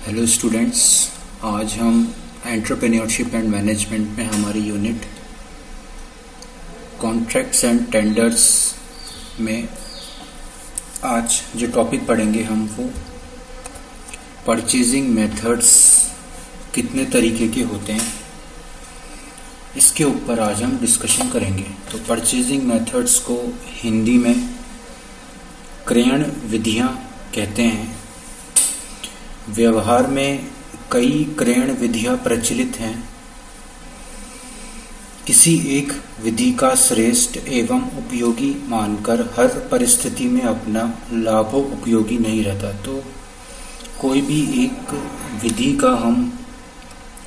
Hello students, आज हम entrepreneurship and management में हमारी यूनिट कॉन्ट्रैक्ट्स एंड टेंडर्स में आज जो टॉपिक पढ़ेंगे हम वो परचेजिंग मेथड्स कितने तरीके के होते हैं, इसके ऊपर आज हम डिस्कशन करेंगे। तो परचेजिंग मेथड्स को हिंदी में क्रयण विधियां कहते हैं। व्यवहार में कई क्रयण विधियां प्रचलित हैं। किसी एक विधि का श्रेष्ठ एवं उपयोगी मानकर हर परिस्थिति में अपना लाभो उपयोगी नहीं रहता। तो कोई भी एक विधि का हम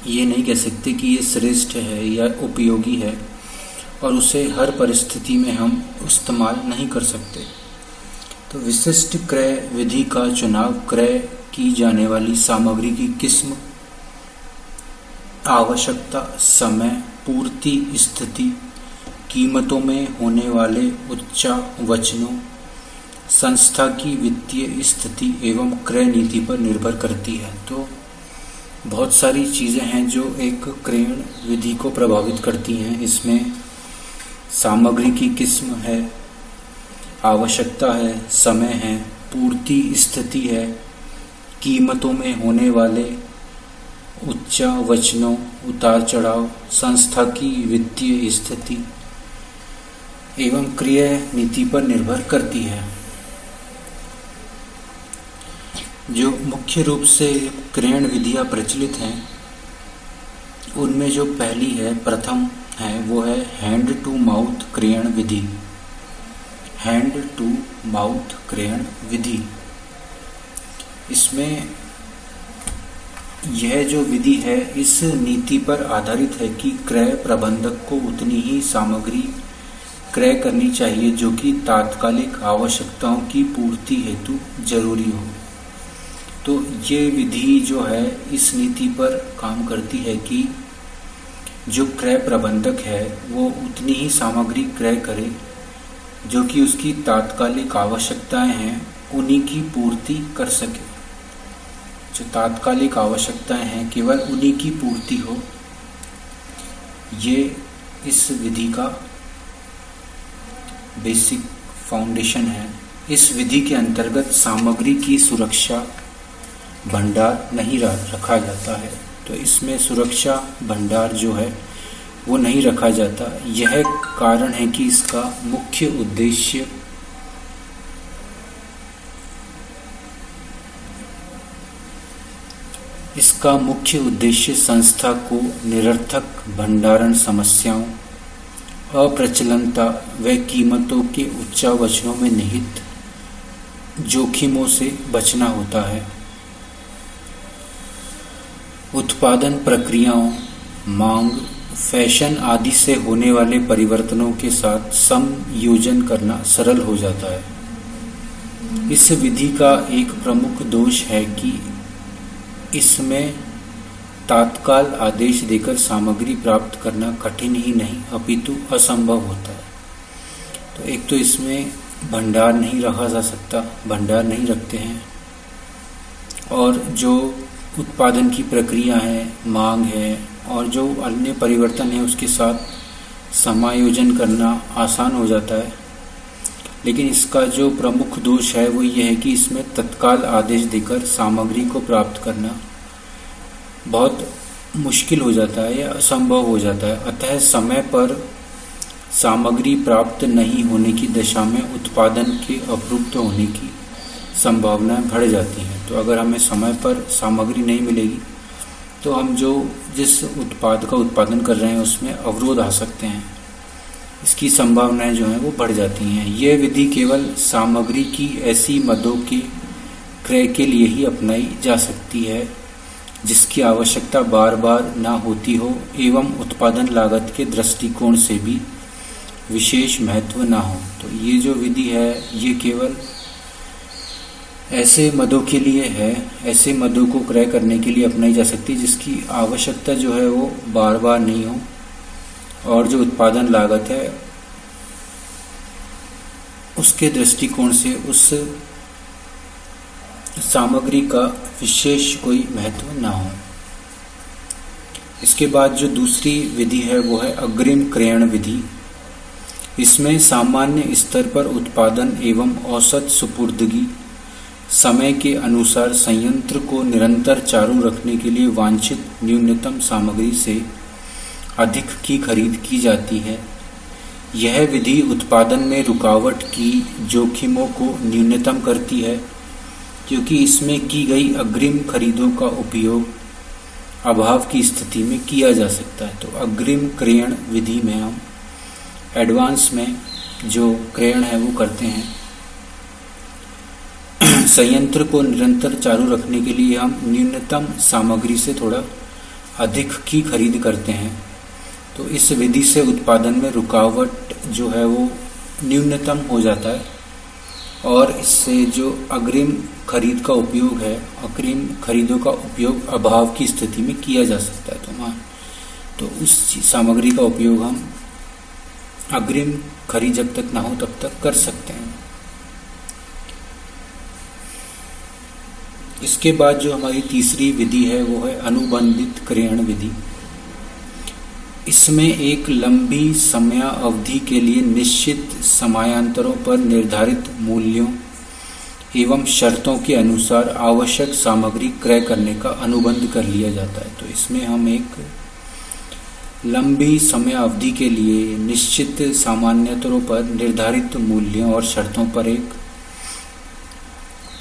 ये नहीं कह सकते कि ये श्रेष्ठ है या उपयोगी है और उसे हर परिस्थिति में हम इस्तेमाल नहीं कर सकते। तो विशिष्ट क्रय विधि का चुनाव क्रय की जाने वाली सामग्री की किस्म, आवश्यकता, समय, पूर्ति स्थिति, कीमतों में होने वाले उच्चावचनों, संस्था की वित्तीय स्थिति एवं क्रय नीति पर निर्भर करती है। तो बहुत सारी चीज़ें हैं जो एक क्रयण विधि को प्रभावित करती हैं। इसमें सामग्री की किस्म है, आवश्यकता है, समय है, पूर्ति स्थिति है, कीमतों में होने वाले उच्चावचनों, उतार चढ़ाव, संस्था की वित्तीय स्थिति एवं क्रय नीति पर निर्भर करती है। जो मुख्य रूप से क्रयण विधियां प्रचलित हैं उनमें जो पहली है, प्रथम है, वो है हैंड टू माउथ क्रयण विधि। हैंड टू माउथ क्रयण विधि, इसमें यह जो विधि है इस नीति पर आधारित है कि क्रय प्रबंधक को उतनी ही सामग्री क्रय करनी चाहिए जो कि तात्कालिक आवश्यकताओं की पूर्ति हेतु जरूरी हो। तो ये विधि जो है इस नीति पर काम करती है कि जो क्रय प्रबंधक है वो उतनी ही सामग्री क्रय करे जो कि उसकी तात्कालिक आवश्यकताएं हैं उन्हीं की पूर्ति कर सके। जो तात्कालिक आवश्यकताएं हैं केवल उन्हीं की पूर्ति हो, ये इस विधि का बेसिक फाउंडेशन है। इस विधि के अंतर्गत सामग्री की सुरक्षा भंडार नहीं रखा जाता है। तो इसमें सुरक्षा भंडार जो है वो नहीं रखा जाता। यह कारण है कि इसका मुख्य उद्देश्य संस्था को निरर्थक भंडारण समस्याओं, अप्रचलनता व कीमतों के उच्चावचनों में निहित जोखिमों से बचना होता है। उत्पादन प्रक्रियाओं, मांग, फैशन आदि से होने वाले परिवर्तनों के साथ समयोजन करना सरल हो जाता है। इस विधि का एक प्रमुख दोष है कि इसमें तात्काल आदेश देकर सामग्री प्राप्त करना कठिन ही नहीं अपितु असंभव होता है। तो एक तो इसमें भंडार नहीं रखा जा सकता, भंडार नहीं रखते हैं, और जो उत्पादन की प्रक्रिया है, मांग है और जो अन्य परिवर्तन है उसके साथ समायोजन करना आसान हो जाता है। लेकिन इसका जो प्रमुख दोष है वो ये है कि इसमें तत्काल आदेश देकर सामग्री को प्राप्त करना बहुत मुश्किल हो जाता है या असंभव हो जाता है। अतः समय पर सामग्री प्राप्त नहीं होने की दशा में उत्पादन के अप्रयुक्त होने की संभावनाएं बढ़ जाती हैं। तो अगर हमें समय पर सामग्री नहीं मिलेगी तो हम जिस उत्पाद का उत्पादन कर रहे हैं उसमें अवरोध आ सकते हैं, इसकी संभावनाएं जो हैं वो बढ़ जाती हैं। यह विधि केवल सामग्री की ऐसी मदों के क्रय के लिए ही अपनाई जा सकती है जिसकी आवश्यकता बार बार ना होती हो एवं उत्पादन लागत के दृष्टिकोण से भी विशेष महत्व ना हो। तो ये जो विधि है ये केवल ऐसे मदों के लिए है, ऐसे मदों को क्रय करने के लिए अपनाई जा सकती है जिसकी आवश्यकता जो है वो बार बार नहीं हो और जो उत्पादन लागत है उसके दृष्टिकोण से उस सामग्री का विशेष कोई महत्व ना हो। इसके बाद जो दूसरी विधि है वो है अग्रिम क्रयण विधि। इसमें सामान्य स्तर पर उत्पादन एवं औसत सुपुर्दगी समय के अनुसार संयंत्र को निरंतर चालू रखने के लिए वांछित न्यूनतम सामग्री से अधिक की खरीद की जाती है। यह विधि उत्पादन में रुकावट की जोखिमों को न्यूनतम करती है, क्योंकि इसमें की गई अग्रिम खरीदों का उपयोग अभाव की स्थिति में किया जा सकता है। तो अग्रिम क्रयण विधि में हम एडवांस में जो क्रयण है वो करते हैं। संयंत्र को निरंतर चालू रखने के लिए हम न्यूनतम सामग्री से थोड़ा अधिक की खरीद करते हैं। तो इस विधि से उत्पादन में रुकावट जो है वो न्यूनतम हो जाता है और इससे जो अग्रिम खरीद का उपयोग है, अग्रिम खरीदों का उपयोग अभाव की स्थिति में किया जा सकता है। तो उस सामग्री का उपयोग हम अग्रिम खरीद जब तक ना हो तब तक कर सकते हैं। इसके बाद जो हमारी तीसरी विधि है वो है अनुबंधित क्रयण विधि। इसमें एक लंबी समय अवधि के लिए निश्चित समयांतरों पर निर्धारित मूल्यों एवं शर्तों के अनुसार आवश्यक सामग्री क्रय करने का अनुबंध कर लिया जाता है। तो इसमें हम एक लंबी समय अवधि के लिए निश्चित सामान्यतरों पर निर्धारित मूल्यों और शर्तों पर एक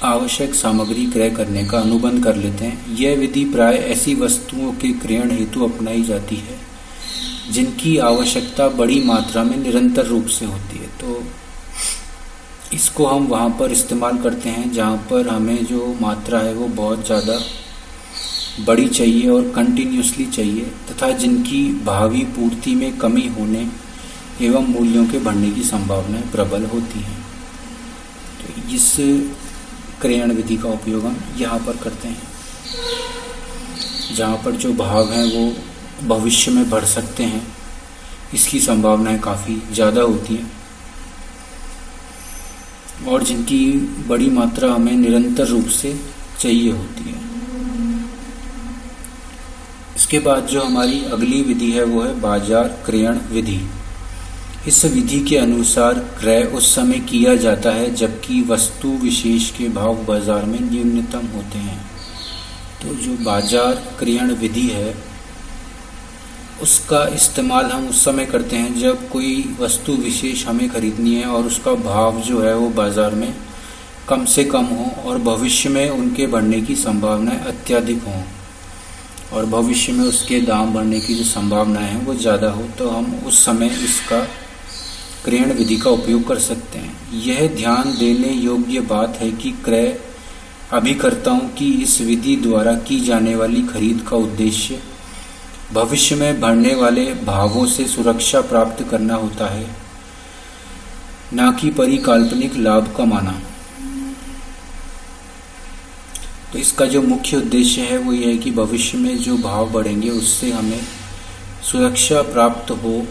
आवश्यक सामग्री क्रय करने का अनुबंध कर लेते हैं। यह विधि प्राय ऐसी वस्तुओं के क्रयण हेतु अपनाई जाती है जिनकी आवश्यकता बड़ी मात्रा में निरंतर रूप से होती है। तो इसको हम वहाँ पर इस्तेमाल करते हैं जहाँ पर हमें जो मात्रा है वो बहुत ज़्यादा बड़ी चाहिए और कंटिन्यूसली चाहिए, तथा जिनकी भावी पूर्ति में कमी होने एवं मूल्यों के बढ़ने की संभावनाएं प्रबल होती हैं। तो इस क्रयण विधि का उपयोग हम यहाँ पर करते हैं जहाँ पर जो भाव हैं वो भविष्य में बढ़ सकते हैं, इसकी संभावनाएं काफ़ी ज़्यादा होती हैं और जिनकी बड़ी मात्रा हमें निरंतर रूप से चाहिए होती है। इसके बाद जो हमारी अगली विधि है वो है बाजार क्रयण विधि। इस विधि के अनुसार क्रय उस समय किया जाता है जबकि वस्तु विशेष के भाव बाजार में न्यूनतम होते हैं। तो जो बाजार क्रयण विधि है उसका इस्तेमाल हम उस समय करते हैं जब कोई वस्तु विशेष हमें खरीदनी है और उसका भाव जो है वो बाजार में कम से कम हो और भविष्य में उनके बढ़ने की संभावनाएं अत्यधिक हों और भविष्य में उसके दाम बढ़ने की जो संभावनाएं हैं वो ज़्यादा हो, तो हम उस समय इसका क्रयण विधि का उपयोग कर सकते हैं। यह ध्यान देने योग्य बात है कि क्रय अभिकर्ताओं की इस विधि द्वारा की जाने वाली खरीद का उद्देश्य भविष्य में बढ़ने वाले भावों से सुरक्षा प्राप्त करना होता है, न कि परिकल्पनिक लाभ कमाना। तो इसका जो मुख्य उद्देश्य है वो ये है कि भविष्य में जो भाव बढ़ेंगे उससे हमें सुरक्षा प्राप्त हो,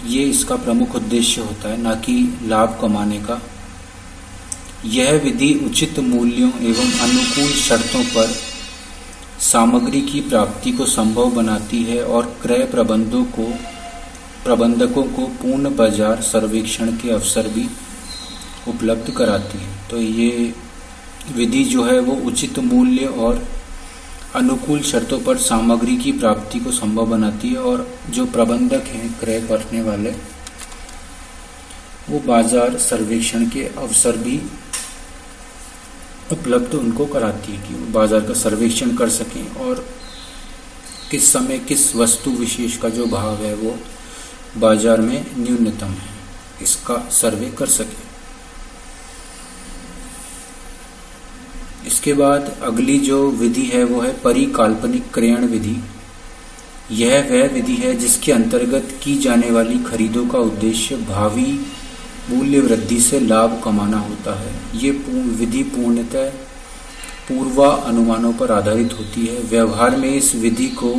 ये इसका प्रमुख उद्देश्य होता है, न कि लाभ कमाने का। यह विधि उचित मूल्यों एवं अनुकूल शर्तों पर सामग्री की प्राप्ति को संभव बनाती है और क्रय प्रबंधकों को पूर्ण बाजार सर्वेक्षण के अवसर भी उपलब्ध कराती है। तो ये विधि जो है वो उचित मूल्य और अनुकूल शर्तों पर सामग्री की प्राप्ति को संभव बनाती है और जो प्रबंधक हैं क्रय करने वाले वो बाजार सर्वेक्षण के अवसर भी उपलब्ध उनको कराती है कि वो बाजार का सर्वेक्षण कर सकें और किस समय किस वस्तु विशेष का जो भाव है वो बाजार में न्यूनतम है, इसका सर्वे कर सकें। इसके बाद अगली जो विधि है वो है परिकल्पनिक क्रयण विधि। यह वह विधि है जिसके अंतर्गत की जाने वाली खरीदों का उद्देश्य भावी मूल्य वृद्धि से लाभ कमाना होता है। ये विधि पूर्णतः पूर्वानुमानों पर आधारित होती है। व्यवहार में इस विधि को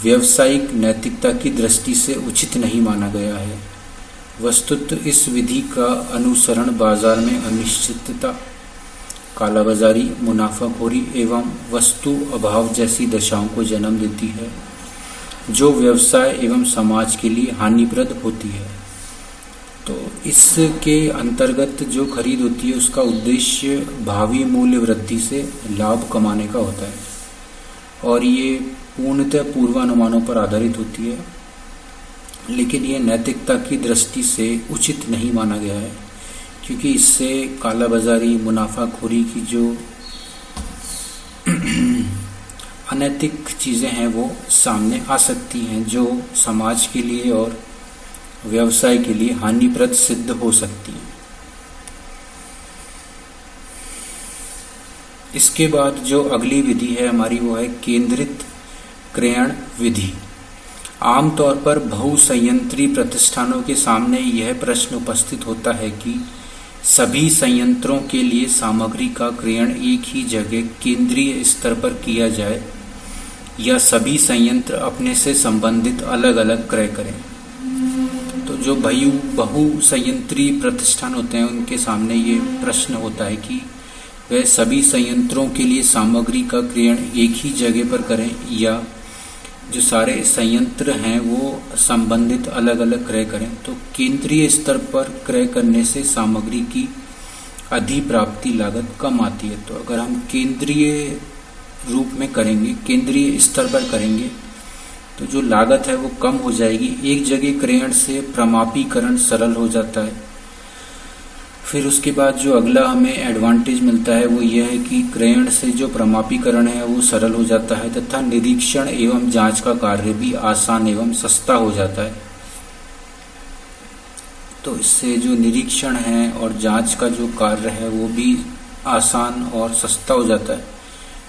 व्यावसायिक नैतिकता की दृष्टि से उचित नहीं माना गया है। वस्तुतः इस विधि का अनुसरण बाजार में अनिश्चितता कालाबाजारी, मुनाफाखोरी एवं वस्तु अभाव जैसी दशाओं को जन्म देती है, जो व्यवसाय एवं समाज के लिए हानिप्रद होती है। तो इसके अंतर्गत जो खरीद होती है उसका उद्देश्य भावी मूल्य वृद्धि से लाभ कमाने का होता है और ये पूर्णतः पूर्वानुमानों पर आधारित होती है, लेकिन ये नैतिकता की दृष्टि से उचित नहीं माना गया है, क्योंकि इससे कालाबाजारी, मुनाफाखोरी की जो अनैतिक चीज़ें हैं वो सामने आ सकती हैं, जो समाज के लिए और व्यवसाय के लिए हानिप्रद सिद्ध हो सकती हैं। इसके बाद जो अगली विधि है हमारी वो है केंद्रित क्रयण विधि। आमतौर पर बहुसंयंत्री प्रतिष्ठानों के सामने यह प्रश्न उपस्थित होता है कि सभी संयंत्रों के लिए सामग्री का क्रयण एक ही जगह केंद्रीय स्तर पर किया जाए या सभी संयंत्र अपने से संबंधित अलग अलग क्रय करें। तो जो बहुसंयंत्री प्रतिष्ठान होते हैं उनके सामने ये प्रश्न होता है कि वह सभी संयंत्रों के लिए सामग्री का क्रयण एक ही जगह पर करें या जो सारे संयंत्र हैं वो संबंधित अलग अलग क्रय करें। तो केंद्रीय स्तर पर क्रय करने से सामग्री की अधिप्राप्ति लागत कम आती है। तो अगर हम केंद्रीय रूप में करेंगे, केंद्रीय स्तर पर करेंगे, तो जो लागत है वो कम हो जाएगी। एक जगह क्रयण से प्रमापीकरण सरल हो जाता है। फिर उसके बाद जो अगला हमें एडवांटेज मिलता है वो यह है कि क्रयण से जो प्रमापीकरण है वो सरल हो जाता है तथा निरीक्षण एवं जांच का कार्य भी आसान एवं सस्ता हो जाता है। तो इससे जो निरीक्षण है और जांच का जो कार्य है वो भी आसान और सस्ता हो जाता है।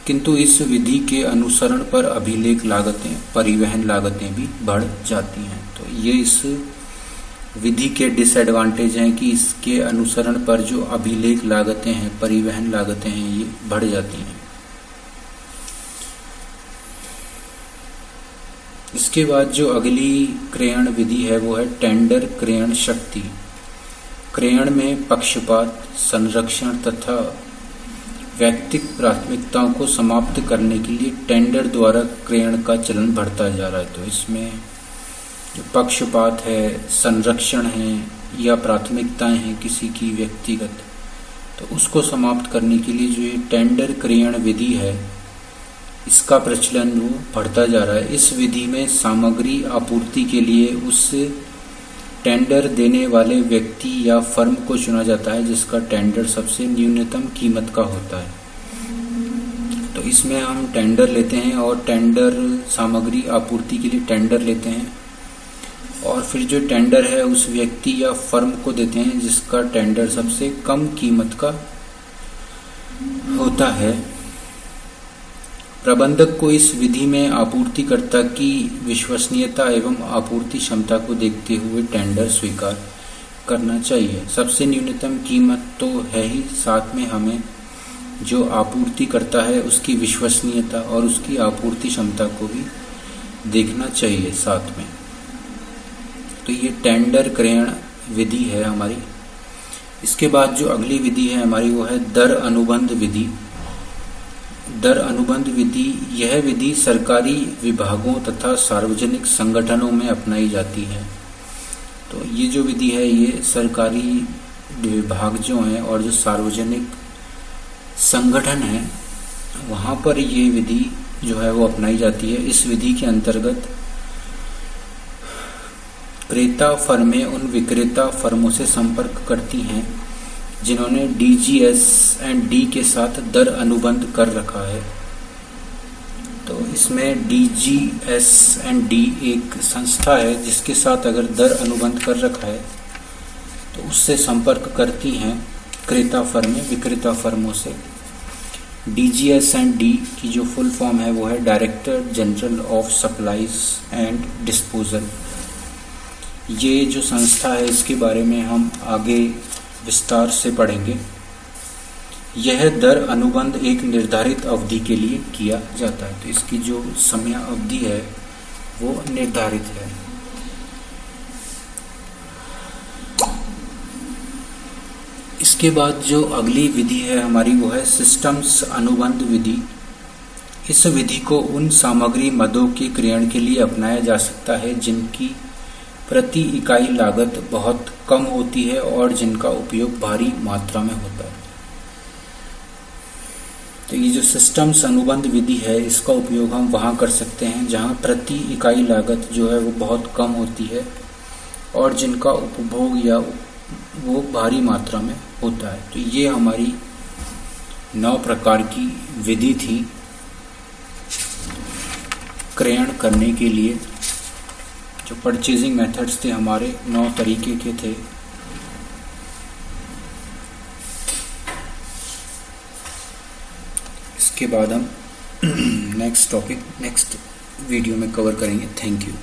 किंतु इस विधि के अनुसरण पर अभिलेख लागतें, परिवहन लागतें भी बढ़ जाती हैं। तो ये इस विधि के डिसएडवांटेज हैं कि इसके अनुसरण पर जो अभिलेख लागतें हैं, परिवहन लागतें हैं, ये बढ़ जाती हैं। इसके बाद जो अगली क्रयण विधि है वो है टेंडर क्रयण शक्ति। क्रयण में पक्षपात, संरक्षण तथा वैयक्तिक प्राथमिकताओं को समाप्त करने के लिए टेंडर द्वारा क्रयण का चलन बढ़ता जा रहा है। तो इसमें जो पक्षपात है, संरक्षण है या प्राथमिकताएं हैं किसी की व्यक्तिगत, तो उसको समाप्त करने के लिए जो ये टेंडर क्रयण विधि है इसका प्रचलन वो बढ़ता जा रहा है। इस विधि में सामग्री आपूर्ति के लिए उस टेंडर देने वाले व्यक्ति या फर्म को चुना जाता है जिसका टेंडर सबसे न्यूनतम कीमत का होता है। तो इसमें हम टेंडर लेते हैं और टेंडर सामग्री आपूर्ति के लिए टेंडर लेते हैं और फिर जो टेंडर है उस व्यक्ति या फर्म को देते हैं जिसका टेंडर सबसे कम कीमत का होता है। प्रबंधक को इस विधि में आपूर्तिकर्ता की विश्वसनीयता एवं आपूर्ति क्षमता को देखते हुए टेंडर स्वीकार करना चाहिए। सबसे न्यूनतम कीमत तो है ही, साथ में हमें जो आपूर्ति करता है उसकी विश्वसनीयता और उसकी आपूर्ति क्षमता को भी देखना चाहिए साथ में। तो ये टेंडर क्रयण विधि है हमारी। इसके बाद जो अगली विधि है हमारी वो है दर अनुबंध विधि। दर अनुबंध विधि, यह विधि सरकारी विभागों तथा सार्वजनिक संगठनों में अपनाई जाती है। तो ये जो विधि है ये सरकारी विभाग जो हैं और जो सार्वजनिक संगठन हैं वहाँ पर ये विधि जो है वो अपनाई जाती है। इस विधि के अंतर्गत क्रेता फर्में उन विक्रेता फर्मों से संपर्क करती हैं जिन्होंने DGS&D के साथ दर अनुबंध कर रखा है। तो इसमें DGS&D एक संस्था है जिसके साथ अगर दर अनुबंध कर रखा है तो उससे संपर्क करती हैं क्रेता फर्में विक्रेता फर्मों से। DGS&D की जो फुल फॉर्म है वो है director general of supplies and disposal. ये जो संस्था है इसके बारे में हम आगे विस्तार से पढ़ेंगे। यह दर अनुबंध एक निर्धारित अवधि के लिए किया जाता है। तो इसकी जो समय अवधि है वो निर्धारित है। इसके बाद जो अगली विधि है हमारी वो है सिस्टम्स अनुबंध विधि। इस विधि को उन सामग्री मदों के क्रयण के लिए अपनाया जा सकता है जिनकी प्रति इकाई लागत बहुत कम होती है और जिनका उपयोग भारी मात्रा में होता है। तो ये जो सिस्टम्स अनुबंध विधि है इसका उपयोग हम वहाँ कर सकते हैं जहाँ प्रति इकाई लागत जो है वो बहुत कम होती है और जिनका उपभोग या वो भारी मात्रा में होता है। तो ये हमारी 9 प्रकार की विधि थी क्रयण करने के लिए। जो परचेजिंग मेथड्स थे हमारे 9 तरीके के थे। इसके बाद हम नेक्स्ट वीडियो में कवर करेंगे। Thank you.